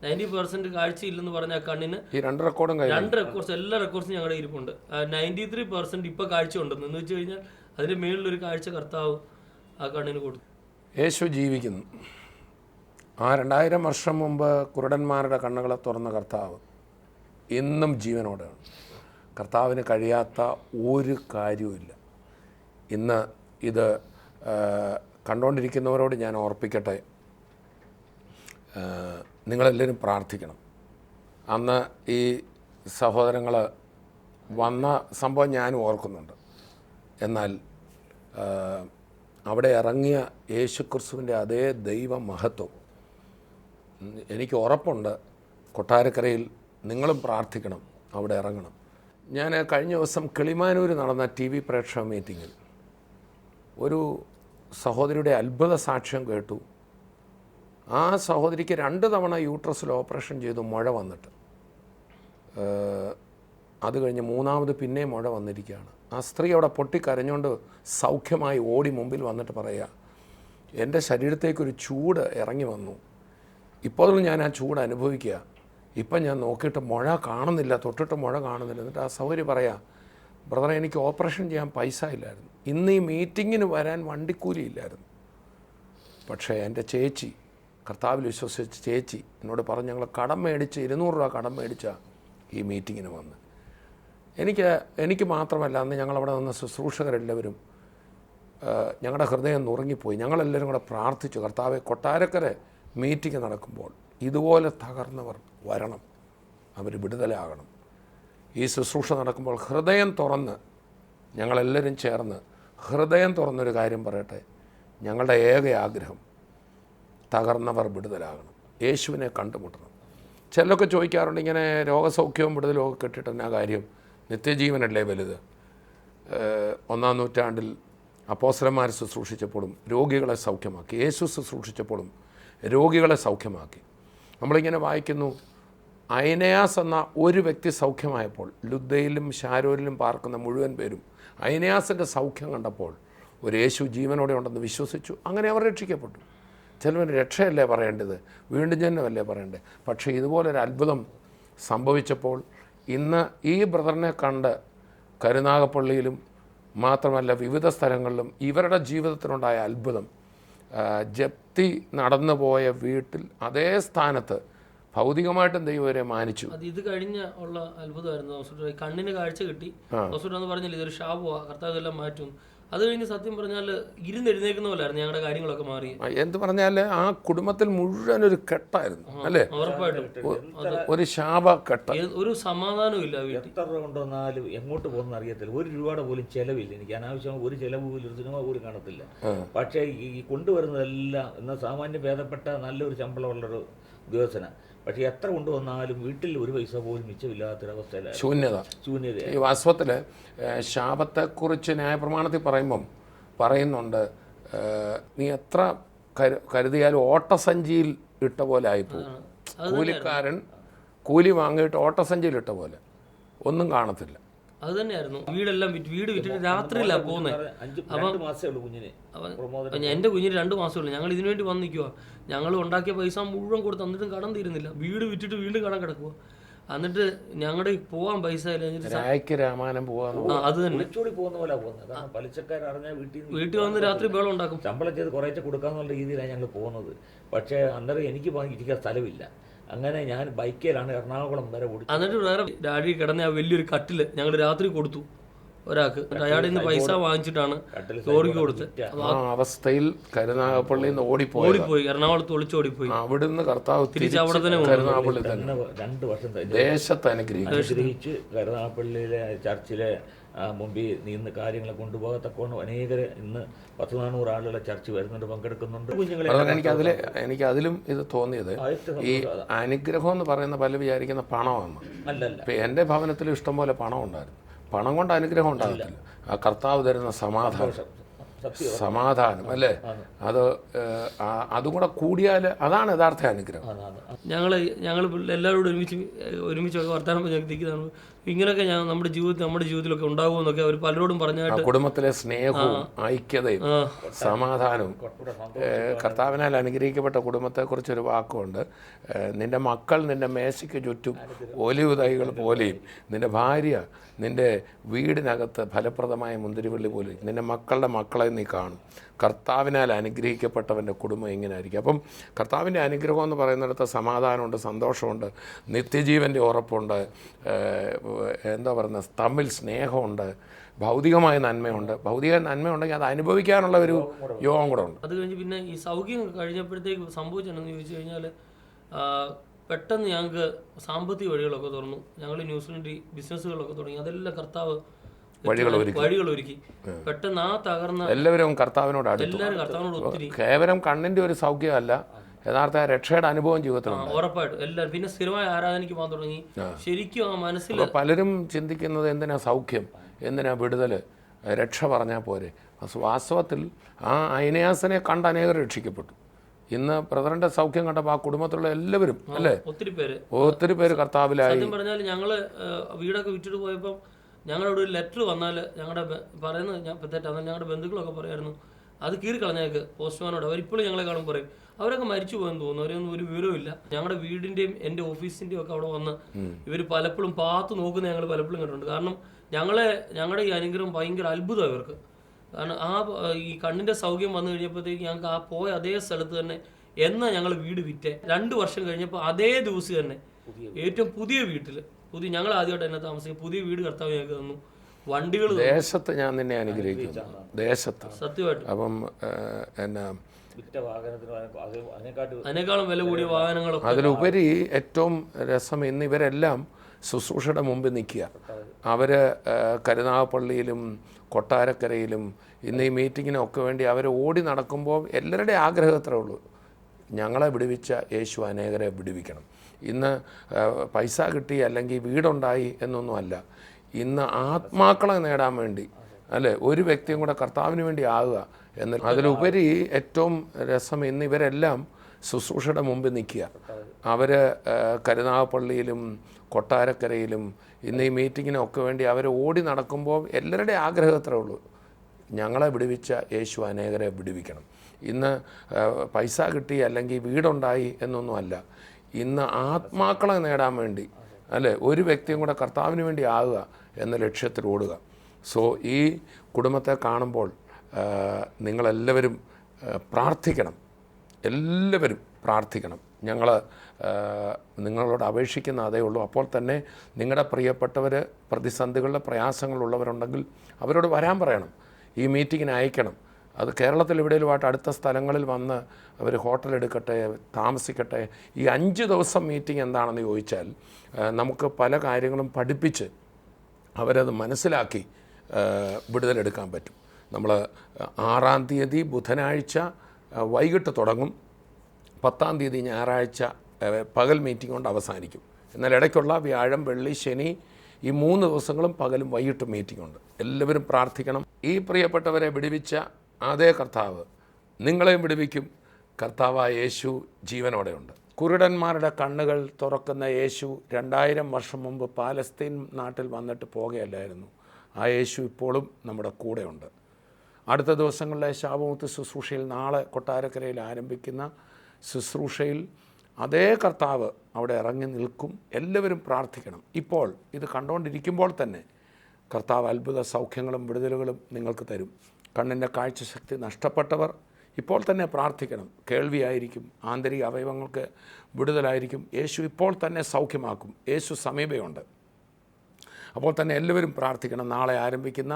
90% കാഴ്ച ഇല്ലെന്ന് പറഞ്ഞ ആ കണ്ണിന് 2 റെക്കോർഡ്സ്, എല്ലാ റെക്കോർഡ്സും ഞങ്ങളുടെ ഇരിപ്പുണ്ട്. 93% ഇപ്പൊ കാഴ്ച ഉണ്ടെന്ന് എന്ന് വെച്ച് കഴിഞ്ഞാൽ അതിന്റെ മേളിലൊരു കാഴ്ച കർത്താവ് ആ കണ്ണിന് കൊടുത്തു. യേശു ജീവിക്കുന്നു. ആ 2000 വർഷം മുമ്പ് കുരുടന്മാരുടെ കണ്ണുകളെ തുറന്ന കർത്താവ് ഇന്നും ജീവനോടെയാണ്. കർത്താവിന് കഴിയാത്ത ഒരു കാര്യവുമില്ല. ഇന്ന് ഇത് കണ്ടുകൊണ്ടിരിക്കുന്നവരോട് ഞാൻ ഓർപ്പിക്കട്ടെ, നിങ്ങളെല്ലാവരും പ്രാർത്ഥിക്കണം. അന്ന് ഈ സഹോദരങ്ങൾ വന്ന സംഭവം ഞാനും ഓർക്കുന്നുണ്ട്. എന്നാൽ അവിടെ ഇറങ്ങിയ യേശുക്രിസ്തുവിൻ്റെ അതേ ദൈവ മഹത്വം എനിക്ക് ഉറപ്പുണ്ട്. കൊട്ടാരക്കരയിൽ നിങ്ങളും പ്രാർത്ഥിക്കണം, അവിടെ ഇറങ്ങണം. ഞാൻ കഴിഞ്ഞ ദിവസം കിളിമാനൂർ നടന്ന TV പ്രേക്ഷക മീറ്റിങ്ങിൽ ഒരു സഹോദരിയുടെ അത്ഭുത സാക്ഷ്യം കേട്ടു. ആ സഹോദരിക്ക് 2 തവണ യൂട്രസിൽ ഓപ്പറേഷൻ ചെയ്തു, മുഴ വന്നിട്ട്. അത് കഴിഞ്ഞ് 3ാമത് പിന്നെയും മുഴ വന്നിരിക്കുകയാണ്. ആ സ്ത്രീ അവിടെ പൊട്ടിക്കരഞ്ഞുകൊണ്ട് സൗഖ്യമായി ഓടി മുമ്പിൽ വന്നിട്ട് പറയുക, എൻ്റെ ശരീരത്തേക്കൊരു ചൂട് ഇറങ്ങി വന്നു, ഇപ്പോൾ ഞാൻ ആ ചൂട് അനുഭവിക്കുക, ഇപ്പം ഞാൻ നോക്കിയിട്ട് മുഴ കാണുന്നില്ല, തൊട്ടിട്ട് മുഴ കാണുന്നില്ല. എന്നിട്ട് ആ സൗകര്യം പറയാം, ബ്രദറെ, എനിക്ക് ഓപ്പറേഷൻ ചെയ്യാൻ പൈസ ഇല്ലായിരുന്നു, ഇന്ന് ഈ മീറ്റിങ്ങിന് വരാൻ വണ്ടിക്കൂലി ഇല്ലായിരുന്നു. പക്ഷേ എൻ്റെ ചേച്ചി, കർത്താവിൽ വിശ്വസിച്ച ചേച്ചി എന്നോട് പറഞ്ഞ് ഞങ്ങൾ കടം മേടിച്ച് 200 രൂപ കടം മേടിച്ചാൽ ഈ മീറ്റിങ്ങിന് വന്ന്. എനിക്ക് മാത്രമല്ല, അന്ന് ഞങ്ങളവിടെ നിന്ന് ശുശ്രൂഷകരെല്ലാവരും ഞങ്ങളുടെ ഹൃദയം നുറങ്ങിപ്പോയി. ഞങ്ങളെല്ലാവരും കൂടെ പ്രാർത്ഥിച്ചു, കർത്താവെ, കൊട്ടാരക്കര മീറ്റിംഗ് നടക്കുമ്പോൾ ഇതുപോലെ തകർന്നവർ വരണം, അവർ വിടുതലാകണം. ഈ ശുശ്രൂഷ നടക്കുമ്പോൾ ഹൃദയം തുറന്ന് ഞങ്ങളെല്ലാവരും ചേർന്ന് ഹൃദയം തുറന്നൊരു കാര്യം പറയട്ടെ. ഞങ്ങളുടെ ഏക ആഗ്രഹം തകർന്നവർ വിടുതലാകണം, യേശുവിനെ കണ്ടുമുട്ടണം. ചിലരൊക്കെ ചോദിക്കാറുണ്ട്, ഇങ്ങനെ രോഗസൗഖ്യവും വിടുതലും ഒക്കെ കിട്ടിയിട്ട് എന്നാ കാര്യം, നിത്യജീവനല്ലേ വലുത്. 1-ാം നൂറ്റാണ്ടിൽ അപ്പോസ്തലന്മാർ ശുശ്രൂഷിച്ചപ്പോഴും രോഗികളെ സൗഖ്യമാക്കി, യേശു ശുശ്രൂഷിച്ചപ്പോഴും രോഗികളെ സൗഖ്യമാക്കി. നമ്മളിങ്ങനെ വായിക്കുന്നു, ഐനയാസ് എന്ന ഒരു വ്യക്തി സൗഖ്യമായപ്പോൾ ലുദ്ദയിലും ശാരോരിലും പാർക്കുന്ന മുഴുവൻ പേരും ഐനയാസിൻ്റെ സൗഖ്യം കണ്ടപ്പോൾ ഒരു യേശു ജീവനോടെ ഉണ്ടെന്ന് വിശ്വസിച്ചു. അങ്ങനെ അവർ രക്ഷിക്കപ്പെട്ടു. ചിലവർ രക്ഷയല്ലേ പറയേണ്ടത്, വീണ്ടും ജന്മമല്ലേ പറയേണ്ടത്. പക്ഷേ ഇതുപോലൊരു അത്ഭുതം സംഭവിച്ചപ്പോൾ ഇന്ന് ഈ ബ്രദറിനെ കണ്ട് കരുനാഗപ്പള്ളിയിലും മാത്രമല്ല വിവിധ സ്ഥലങ്ങളിലും ഇവരുടെ ജീവിതത്തിലുണ്ടായ അത്ഭുതം, ജപ്തി നടന്നുപോയ വീട്ടിൽ അതേ സ്ഥാനത്ത് ഭൗതികമായിട്ടും ദൈവം വരെ മാനിച്ചു. അത് ഇത് കഴിഞ്ഞ ഉള്ള അത്ഭുതമായിരുന്നു. കണ്ണിന് കാഴ്ച കിട്ടി. എന്ന് പറഞ്ഞില്ല, ഇതൊരു ശാപമാണ്, കർത്താവ് ഇതെല്ലാം മാറ്റും. അത് കഴിഞ്ഞ് സത്യം പറഞ്ഞാൽ ഇരുന്നെഴുന്നേക്കുന്ന പോലായിരുന്നു ഞങ്ങളുടെ കാര്യങ്ങളൊക്കെ മാറി. എന്ത് പറഞ്ഞാൽ ആ കുടുംബത്തിൽ മുഴുവൻ ഒരു കെട്ടായിരുന്നു, അല്ലേ? ഉറപ്പായിട്ടും ഒരു ശാപ കെട്ട, ഒരു സമാധാനവും ഇല്ല. എത്ര രൂപ കൊണ്ടുവന്നാലും എങ്ങോട്ട് പോകുന്ന അറിയത്തില്ല. ഒരു രൂപയുടെ പോലും ചിലവില്ല. എനിക്ക് അനാവശ്യം ഒരു ചിലവ് പോലും, ഒരു സിനിമ പോലും കാണത്തില്ല. പക്ഷേ ഈ കൊണ്ടുവരുന്നതെല്ലാം എന്നാൽ സാമാന്യം ഭേദപ്പെട്ട നല്ലൊരു ശമ്പളമുള്ളൊരു ഉദ്യോഗസ്ഥനാണ്. പക്ഷേ എത്ര കൊണ്ടുവന്നാലും വീട്ടിൽ ഒരു പൈസ പോലും മിച്ചമില്ലാത്തൊരവസ്ഥയിലാണ്. ശൂന്യത. ഈ വാസ്തവത്തിൽ ശാപത്തെക്കുറിച്ച് ന്യായപ്രമാണത്തിൽ പറയുന്നുണ്ട്, നീ എത്ര കരുതിയാലും ഓട്ടസഞ്ചിയിൽ ഇട്ട പോലെ ആയിപ്പോകും. കൂലിക്കാരൻ കൂലി വാങ്ങിയിട്ട് ഓട്ടസഞ്ചിയിൽ ഇട്ട പോലെ ഒന്നും കാണത്തില്ല. അത് തന്നെയായിരുന്നു. വീടെല്ലാം വീട് വിറ്റിട്ട് രാത്രിയിലാണ് പോകുന്നത്. അപ്പം എൻ്റെ കുഞ്ഞിന് 2 മാസമേ ഉള്ളൂ. ഞങ്ങൾ ഇതിനു വേണ്ടി വന്ന് നിൽക്കുക. ഞങ്ങൾ ഉണ്ടാക്കിയ പൈസ മുഴുവൻ കൊടുത്ത് എന്നിട്ടും കടം തീരുന്നില്ല. വീട് വിറ്റിട്ട് വീണ്ടും കടം കിടക്കുക. എന്നിട്ട് ഞങ്ങളുടെ പോവാൻ പൈസ രാമായണം പോവാ, അത് തന്നെ പോകുന്ന പോലെ പോകുന്നത്. പലിശക്കാരറിഞ്ഞാൽ വീട്ടിൽ വന്ന് രാത്രി ബേളം ഉണ്ടാക്കും. ശമ്പളം ചെയ്ത് കുറേശ്ശെ കൊടുക്കാന്നുള്ള രീതിയിലാണ് ഞങ്ങൾ പോകുന്നത്. പക്ഷേ അന്നേരം എനിക്ക് ഇരിക്കാൻ സ്ഥലമില്ല. അങ്ങനെ ഞാൻ ബൈക്കിലാണ് എറണാകുളം വരെ ഓടിച്ചു. എന്നിട്ട് വേറെ ഡാഡി കിടന്ന ആ വലിയൊരു കട്ടില് ഞങ്ങൾ രാത്രി കൊടുത്തു ഒരാൾക്ക്. അയാളുടെ നിന്ന് പൈസ വാങ്ങിച്ചിട്ടാണ് ലോറിക്ക് കൊടുത്തത്. ആ അവസ്ഥയിൽ കരുനാഗപ്പള്ളിയിൽ നിന്ന് ഓടിപ്പോയി എറണാകുളത്ത് ഒളിച്ചോടിപ്പോയി. അവിടുന്ന് കർത്താവ് തിരിച്ച് അവിടെ തന്നെ 2 വർഷം ദേശത്ത് അനുഗ്രഹിച്ച് കരുനാഗപ്പള്ളിയിലെ ചർച്ചിലെ മുമ്പിൽ നിന്ന് കാര്യങ്ങളെ കൊണ്ടുപോകത്തക്കോണം അനേകർ ഇന്ന് 100-400 ആളുകളെ ചർച്ച വരുന്നുണ്ട്, പങ്കെടുക്കുന്നുണ്ട്. എനിക്ക് അതിലും ഇത് തോന്നിയത്, ഈ അനുഗ്രഹം എന്ന് പറയുന്ന പല വിചാരിക്കുന്ന പണമാണ്. അല്ലല്ല, എൻ്റെ ഭവനത്തിൽ ഇഷ്ടംപോലെ പണം ഉണ്ടായിരുന്നു. പണം കൊണ്ട് അനുഗ്രഹം ഉണ്ടാകത്തില്ല. ആ കർത്താവ് തരുന്ന സമാധാനം അല്ലേ, അതും കൂടെ കൂടിയാൽ അതാണ് യഥാർത്ഥ അനുഗ്രഹം. ഞങ്ങൾ എല്ലാവരോടും ഒരുമിച്ചൊക്കെ വർത്തമാനം പറഞ്ഞിരിക്കുന്നതാണ്. ഇങ്ങനെയൊക്കെ നമ്മുടെ ജീവിതത്തിലൊക്കെ ഉണ്ടാകുമെന്നൊക്കെ അവർ പലരോടും പറഞ്ഞായിട്ട് കുടുംബത്തിലെ സ്നേഹവും ഐക്യതയും സമാധാനവും. കർത്താവിനാൽ അനുഗ്രഹിക്കപ്പെട്ട കുടുംബത്തെക്കുറിച്ചൊരു വാക്കുണ്ട്, നിന്റെ മക്കൾ നിന്റെ മേശയ്ക്ക് ചുറ്റും ഒലിവ് തൈകൾ പോലെയും, നിന്റെ ഭാര്യ നിന്റെ വീടിനകത്ത് ഫലപ്രദമായ മുന്തിരിവള്ളി പോലെ, നിന്റെ മക്കളുടെ മക്കളെ നീ കാണും. കർത്താവിനാൽ അനുഗ്രഹിക്കപ്പെട്ടവൻ്റെ കുടുംബം ഇങ്ങനെ ആയിരിക്കും. അപ്പം കർത്താവിൻ്റെ അനുഗ്രഹം എന്ന് പറയുന്നിടത്ത് സമാധാനമുണ്ട്, സന്തോഷമുണ്ട്, നിത്യജീവൻ്റെ ഉറപ്പുണ്ട്, എന്താ പറയുന്നത്, തമ്മിൽ സ്നേഹമുണ്ട്, ഭൗതികമായ നന്മയുണ്ട്. ഭൗതിക നന്മയുണ്ടെങ്കിൽ അത് അനുഭവിക്കാനുള്ള ഒരു യോഗം കൂടെ ഉണ്ട്. അത് കഴിഞ്ഞ് പിന്നെ ഈ സൗഖ്യം കഴിഞ്ഞപ്പോഴത്തേക്ക് സംഭവിച്ചെന്ന് ചോദിച്ചു കഴിഞ്ഞാൽ പെട്ടെന്ന് ഞങ്ങൾക്ക് സാമ്പത്തിക വഴികളൊക്കെ തുറന്നു. ഞങ്ങൾ ന്യൂസിലൻഡ് ബിസിനസ്സുകളൊക്കെ തുടങ്ങി. അതെല്ലാം കർത്താവ് വഴികൾ ഒരുക്കി. പെട്ടെന്ന് ആ തകർന്ന എല്ലാവരും കർത്താവിനോട് ഒത്തിരി. കേവലം കണ്ണിന്റെ ഒരു സൗഖ്യമല്ല, യഥാർത്ഥ രക്ഷയുടെ അനുഭവം ജീവിതത്തിലുണ്ട്. ഉറപ്പായിട്ടും എല്ലാവരും പിന്നെ സ്ഥിരമായ ആരാധനയ്ക്ക് പോകാൻ തുടങ്ങി. ശരിക്കും ആ മനസ്സിൽ പലരും ചിന്തിക്കുന്നത് എന്തിനാ സൗഖ്യം, എന്തിനാ വിടുതൽ, രക്ഷ പറഞ്ഞാൽ പോരെ. വാസ്തവത്തിൽ ആ ഐനയാസിനെ കണ്ട് അനേകർ രക്ഷിക്കപ്പെട്ടു. ഇന്ന് ബ്രദറിന്റെ സൗഖ്യം കണ്ടപ്പോൾ ആ കുടുംബത്തിലുള്ള എല്ലാവരും അല്ലേ, ഒത്തിരി പേര് കർത്താവിലായി. സത്യം പറഞ്ഞാൽ ഞങ്ങൾ വീടൊക്കെ വിറ്റിട്ട് പോയപ്പോൾ ഞങ്ങളുടെ ഒരു ലെറ്റർ വന്നാൽ ഞങ്ങളുടെ പറയുന്നത് തെറ്റാണ്. ഞങ്ങളുടെ ബന്ധുക്കളൊക്കെ പറയായിരുന്നു അത് കീറിക്കളഞ്ഞേക്ക് പോസ്റ്റ്മാനോട്. അവരിപ്പോഴും ഞങ്ങളെ കാണും പറയും അവരൊക്കെ മരിച്ചു പോയെന്ന് തോന്നുന്നു, അവരൊന്നും ഒരു വിവരമില്ല. ഞങ്ങളുടെ വീടിൻ്റെയും എൻ്റെ ഓഫീസിൻ്റെയും ഒക്കെ അവിടെ വന്ന് ഇവർ പലപ്പോഴും പാത്ത് നോക്കുന്ന ഞങ്ങൾ പലപ്പോഴും കണ്ടിട്ടുണ്ട്. കാരണം ഞങ്ങളുടെ ഈ അനുഗ്രഹം ഭയങ്കര അത്ഭുതമാണ് ഇവർക്ക്. കാരണം ഈ കണ്ണിൻ്റെ സൗഖ്യം വന്നു കഴിഞ്ഞപ്പോഴത്തേക്ക് ഞങ്ങൾക്ക് ആ പോയ അതേ സ്ഥലത്ത് തന്നെ ഞങ്ങൾ വീട് വിറ്റേ 2 വർഷം കഴിഞ്ഞപ്പോൾ അതേ ദിവസം തന്നെ ഏറ്റവും പുതിയ വീട്ടിൽ ഞങ്ങൾ ആദ്യമായിട്ട് തന്നെ താമസിക്കും പുതിയ വീട് കർത്താവ് ഞങ്ങൾക്ക് തന്നു. വണ്ടികൾ ദേശത്ത് ഞാൻ നിന്നെ അനുഗ്രഹിക്കുന്നു, ദേശത്ത് സത്യമായിട്ട്. അപ്പം എന്നാ അതിനേക്കാളും വില കൂടിയ വാഹനങ്ങളൊക്കെ. അതിലുപരി ഏറ്റവും രസം ഇന്ന് ഇവരെല്ലാം ശുശ്രൂഷയുടെ മുമ്പിൽ നിൽക്കുക. അവർ കരുനാഗപ്പള്ളിയിലും കൊട്ടാരക്കരയിലും ഇന്ന് ഈ മീറ്റിങ്ങിനൊക്കെ വേണ്ടി അവർ ഓടി നടക്കുമ്പോൾ എല്ലാവരുടെയും ആഗ്രഹം അത്രേ ഉള്ളൂ, ഞങ്ങളെ വിടുവിച്ച യേശു അനേകരെ വിടുവിക്കണം. ഇന്ന് പൈസ കിട്ടി അല്ലെങ്കിൽ വീടുണ്ടായി എന്നൊന്നുമല്ല, ഇന്ന് ആത്മാക്കളെ നേടാൻ വേണ്ടി അല്ലേ ഒരു വ്യക്തിയും കൂടെ കർത്താവിന് വേണ്ടി ആകുക എന്ന്. അതിലുപരി ഏറ്റവും രസം ഇന്ന് ഇവരെല്ലാം ശുശ്രൂഷയുടെ മുമ്പിൽ നിൽക്കുക. അവർ കരുനാഗപ്പള്ളിയിലും കൊട്ടാരക്കരയിലും ഇന്ന് ഈ മീറ്റിങ്ങിനൊക്കെ വേണ്ടി അവർ ഓടി നടക്കുമ്പോൾ എല്ലാവരുടെയും ആഗ്രഹം അത്രേ ഉള്ളൂ, ഞങ്ങളെ വിടുവിച്ച യേശു അനേകരെ വിടുവിക്കണം. ഇന്ന് പൈസ കിട്ടി അല്ലെങ്കിൽ വീടുണ്ടായി എന്നൊന്നുമല്ല, ഇന്ന് ആത്മാക്കളെ നേടാൻ വേണ്ടി അല്ലേ ഒരു വ്യക്തിയും കൂടെ കർത്താവിന് വേണ്ടി ആകുക എന്ന ലക്ഷ്യത്തിൽ ഓടുക. സോ ഈ കുടുംബത്തെ കാണുമ്പോൾ നിങ്ങളെല്ലാവരും പ്രാർത്ഥിക്കണം, എല്ലാവരും പ്രാർത്ഥിക്കണം. ഞങ്ങൾ നിങ്ങളോട് അപേക്ഷിക്കുന്ന അതേ ഉള്ളൂ. അപ്പോൾ തന്നെ നിങ്ങളുടെ പ്രിയപ്പെട്ടവർ പ്രതിസന്ധികളുടെ പ്രയാസങ്ങളുള്ളവരുണ്ടെങ്കിൽ അവരോട് വരാൻ പറയണം, ഈ മീറ്റിങ്ങിന് അയക്കണം. അത് കേരളത്തിൽ എവിടെയുമായിട്ട് അടുത്ത സ്ഥലങ്ങളിൽ വന്ന് അവർ ഹോട്ടൽ എടുക്കട്ടെ, താമസിക്കട്ടെ. ഈ 5 ദിവസം മീറ്റിംഗ് എന്താണെന്ന് ചോദിച്ചാൽ നമുക്ക് പല കാര്യങ്ങളും പഠിപ്പിച്ച് അവരത് മനസ്സിലാക്കി വിടുതലെടുക്കാൻ പറ്റും. നമ്മൾ 6-ാം തീയതി ബുധനാഴ്ച വൈകിട്ട് തുടങ്ങും, 10-ാം തീയതി ഞായറാഴ്ച പകൽ മീറ്റിംഗ് കൊണ്ട് അവസാനിക്കും. എന്നാൽ ഇടയ്ക്കുള്ള വ്യാഴം, വെള്ളി, ശനി ഈ 3 ദിവസങ്ങളും പകലും വൈകിട്ടും മീറ്റിംഗ് ഉണ്ട്. എല്ലാവരും പ്രാർത്ഥിക്കണം. ഈ പ്രിയപ്പെട്ടവരെ വിടുവിച്ച അതേ കർത്താവ് നിങ്ങളെയും വിടുവിക്കും. കർത്താവായ യേശു ജീവനോടെയുണ്ട്. കുരുടന്മാരുടെ കണ്ണുകൾ തുറക്കുന്ന യേശു 2000 വർഷം മുമ്പ് പാലസ്തീൻ നാട്ടിൽ വന്നിട്ട് പോകുകയല്ലായിരുന്നു. ആ യേശു ഇപ്പോഴും നമ്മുടെ കൂടെയുണ്ട്. അടുത്ത ദിവസങ്ങളിലെ ശാപമുക്തി ശുശ്രൂഷയിൽ നാളെ കൊട്ടാരക്കരയിൽ ആരംഭിക്കുന്ന ശുശ്രൂഷയിൽ അതേ കർത്താവ് അവിടെ ഇറങ്ങി നിൽക്കും. എല്ലാവരും പ്രാർത്ഥിക്കണം. ഇപ്പോൾ ഇത് കണ്ടുകൊണ്ടിരിക്കുമ്പോൾ തന്നെ കർത്താവ് അത്ഭുത സൗഖ്യങ്ങളും വിടുതലുകളും നിങ്ങൾക്ക് തരും. കണ്ണിൻ്റെ കാഴ്ചശക്തി നഷ്ടപ്പെട്ടവർ ഇപ്പോൾ തന്നെ പ്രാർത്ഥിക്കണം. കേൾവിയായിരിക്കും, ആന്തരിക അവയവങ്ങൾക്ക് വിടുതലായിരിക്കും. യേശു ഇപ്പോൾ തന്നെ സൗഖ്യമാക്കും. യേശു സമീപമുണ്ട്. അപ്പോൾ തന്നെ എല്ലാവരും പ്രാർത്ഥിക്കണം. നാളെ ആരംഭിക്കുന്ന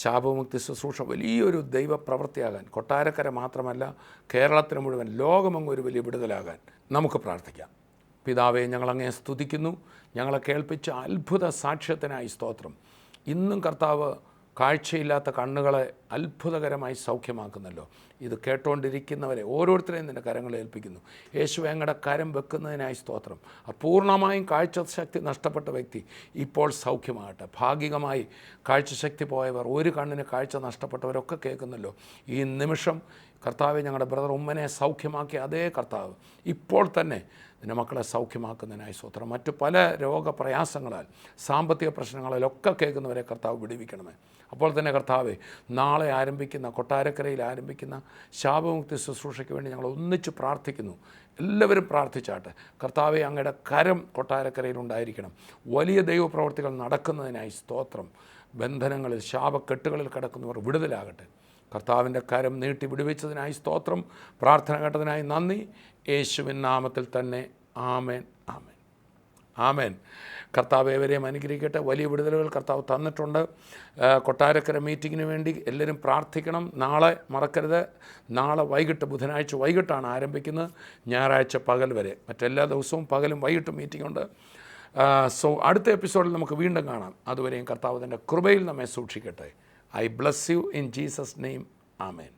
ശാപമുക്തി ശുശ്രൂഷ വലിയൊരു ദൈവപ്രവൃത്തിയാകാൻ, കൊട്ടാരക്കര മാത്രമല്ല കേരളത്തിന് മുഴുവൻ, ലോകമെങ്ങും ഒരു വലിയ വിടുതലാകാൻ നമുക്ക് പ്രാർത്ഥിക്കാം. പിതാവേ, ഞങ്ങളങ്ങേ സ്തുതിക്കുന്നു. ഞങ്ങളെ കേൾപ്പിച്ച അത്ഭുത സാക്ഷ്യത്തിനായി സ്തോത്രം. ഇന്നും കർത്താവ് കാഴ്ചയില്ലാത്ത കണ്ണുകളെ അത്ഭുതകരമായി സൗഖ്യമാക്കുന്നല്ലോ. ഇത് കേട്ടുകൊണ്ടിരിക്കുന്നവരെ ഓരോരുത്തരെയും നിൻ്റെ കരങ്ങളെ ഏൽപ്പിക്കുന്നു. യേശു ഞങ്ങളുടെ കരം വെക്കുന്നതിനായി സ്തോത്രം. അപൂർണമായും കാഴ്ചശക്തി നഷ്ടപ്പെട്ട വ്യക്തി ഇപ്പോൾ സൗഖ്യമാകട്ടെ. ഭാഗികമായി കാഴ്ചശക്തി പോയവർ, ഒരു കണ്ണിന് കാഴ്ച നഷ്ടപ്പെട്ടവരൊക്കെ കേൾക്കുന്നല്ലോ. ഈ നിമിഷം കർത്താവെ, ഞങ്ങളുടെ ബ്രദർ ഉമ്മനെ സൗഖ്യമാക്കിയ അതേ കർത്താവ് ഇപ്പോൾ തന്നെ നിൻ്റെ മക്കളെ സൗഖ്യമാക്കുന്നതിനായി സ്തോത്രം. മറ്റു പല രോഗപ്രയാസങ്ങളാൽ, സാമ്പത്തിക പ്രശ്നങ്ങളിലൊക്കെ കേൾക്കുന്നവരെ കർത്താവ് വിടുവിക്കണമേ. അപ്പോൾ തന്നെ കർത്താവെ, നാളെ ആരംഭിക്കുന്ന, കൊട്ടാരക്കരയിൽ ആരംഭിക്കുന്ന ശാപമുക്തി ശുശ്രൂഷയ്ക്ക് വേണ്ടി ഞങ്ങൾ ഒന്നിച്ച് പ്രാർത്ഥിക്കുന്നു. എല്ലാവരും പ്രാർത്ഥിച്ചാട്ടെ. കർത്താവെ, അങ്ങയുടെ കരം കൊട്ടാരക്കരയിൽ ഉണ്ടായിരിക്കണം. വലിയ ദൈവപ്രവർത്തികൾ നടക്കുന്നതിനായി സ്തോത്രം. ബന്ധനങ്ങളിൽ, ശാപക്കെട്ടുകളിൽ കിടക്കുന്നവർ വിടുതലാകട്ടെ. കർത്താവിൻ്റെ കരം നീട്ടി വിടുവിച്ചതിനായി സ്തോത്രം. പ്രാർത്ഥന കേട്ടതിനായി നന്ദി. യേശുവിൻ നാമത്തിൽ തന്നെ ആമേൻ, ആമേൻ, ആമേൻ. കർത്താവ് ഏവരെയും അനുഗ്രഹിക്കട്ടെ. വലിയ വിടുതലുകൾ കർത്താവ് തന്നിട്ടുണ്ട്. കൊട്ടാരക്കര മീറ്റിങ്ങിന് വേണ്ടി എല്ലാവരും പ്രാർത്ഥിക്കണം. നാളെ മറക്കരുത്. നാളെ വൈകിട്ട്, ബുധനാഴ്ച വൈകിട്ടാണ് ആരംഭിക്കുന്നത്, ഞായറാഴ്ച പകൽ വരെ. മറ്റെല്ലാ ദിവസവും പകലും വൈകിട്ടും മീറ്റിംഗ് ഉണ്ട്. സോ അടുത്ത എപ്പിസോഡിൽ നമുക്ക് വീണ്ടും കാണാം. അതുവരെയും കർത്താവ് തൻ്റെ കൃപയിൽ നമ്മെ സൂക്ഷിക്കട്ടെ. I bless you in Jesus' name. Amen.